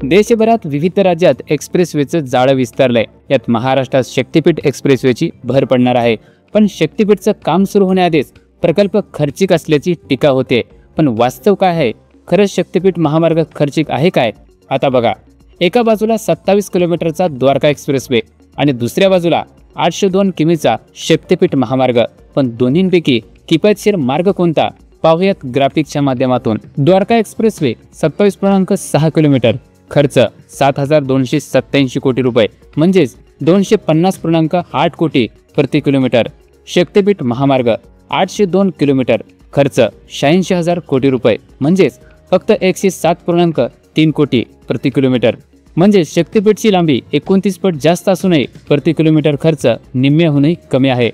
देशभरात विविध राज्यात एक्सप्रेसवेचं जाळं विस्तारलंय। यात महाराष्ट्रात शक्तिपीठ एक्सप्रेसवेची भर पडणार आहे। पण शक्तिपीठचं काम सुरू होण्याआधीच प्रकल्प खर्चिक असल्याची टीका होते। पण वास्तव काय आहे? खरंच शक्तिपीठ महामार्ग खर्चिक आहे काय? आता बघा, एका बाजूला 27 किलोमीटरचा द्वारका एक्सप्रेसवे आणि दुसऱ्या बाजूला 802 किमीचा शक्तिपीठ महामार्ग। पण दोन्हींपैकी किफायतशीर मार्ग कोणता? पाहूयात ग्राफिकच्या माध्यमातून। द्वारका एक्सप्रेसवे 27.6 किलोमीटर, खर्च 7,287 कोटी रुपये, म्हणजेच 250.8 कोटी प्रति किलोमीटर। शक्तिपीठ महामार्ग 802 किलोमीटर, खर्च 86,000 कोटी रुपये, म्हणजेच फक्त 107.3 कोटी प्रति किलोमीटर। म्हणजे शक्तिपीठची लांबी 29 पट जास्त असूनही प्रति किलोमीटर खर्च निम्म्याहूनही कमी आहे।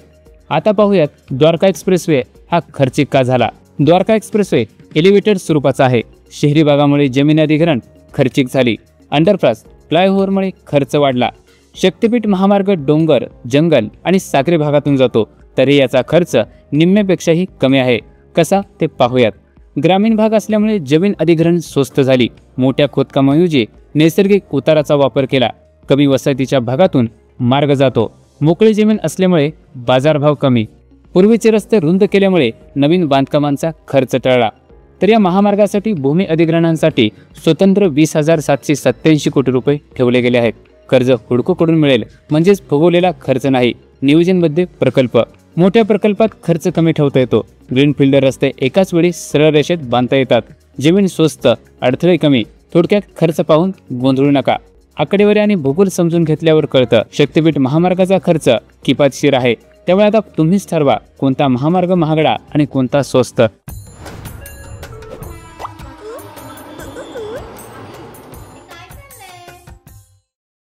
आता पाहूयात द्वारका एक्सप्रेसवे हा खर्चिक का झाला। द्वारका एक्सप्रेसवे एलिव्हेटेड स्वरूपाचा आहे। शहरी भागामुळे जमीन अधिग्रहण खर्चिक झाली। अंडरपास फ्लायओव्हरमुळे खर्च वाढला। शक्तिपीठ महामार्ग डोंगर, जंगल आणि सागरी भागातून जातो, तरी याचा खर्च निम्म्यापेक्षाही कमी आहे। कसा ते पाहूयात। ग्रामीण भाग असल्यामुळे जमीन अधिग्रहण स्वस्त झाली। मोठ्या खोदकामाऐवजी नैसर्गिक उताराचा वापर केला। कमी वसाहतीच्या भागातून मार्ग जातो। मोकळी जमीन असल्यामुळे बाजारभाव कमी। पूर्वीचे रस्ते रुंद केल्यामुळे नवीन बांधकामांचा खर्च टळला। तर या महामार्गासाठी भूमी अधिग्रहणांसाठी स्वतंत्र 20,787 कोटी रुपये ठेवले गेले आहेत। कर्ज हुडकोकडून मिळेल, म्हणजेच फुगवलेला खर्च नाही। नियोजनबद्ध प्रकल्प, मोठ्या प्रकल्पात खर्च कमी ठेवता येतो। ग्रीनफील्ड रस्ते एकाच वेळी सरळ रेषेत बांधता येतात। जमीन स्वस्त, अडथळे कमी। थोडक्यात खर्च पाहून गोंधळू नका। आकडेवारी आणि भूगोल समजून घेतल्यावर कळतं शक्तिपीठ महामार्गाचा खर्च किफायतशीर आहे। त्यामुळे आता तुम्हीच ठरवा कोणता महामार्ग महागडा आणि कोणता स्वस्त।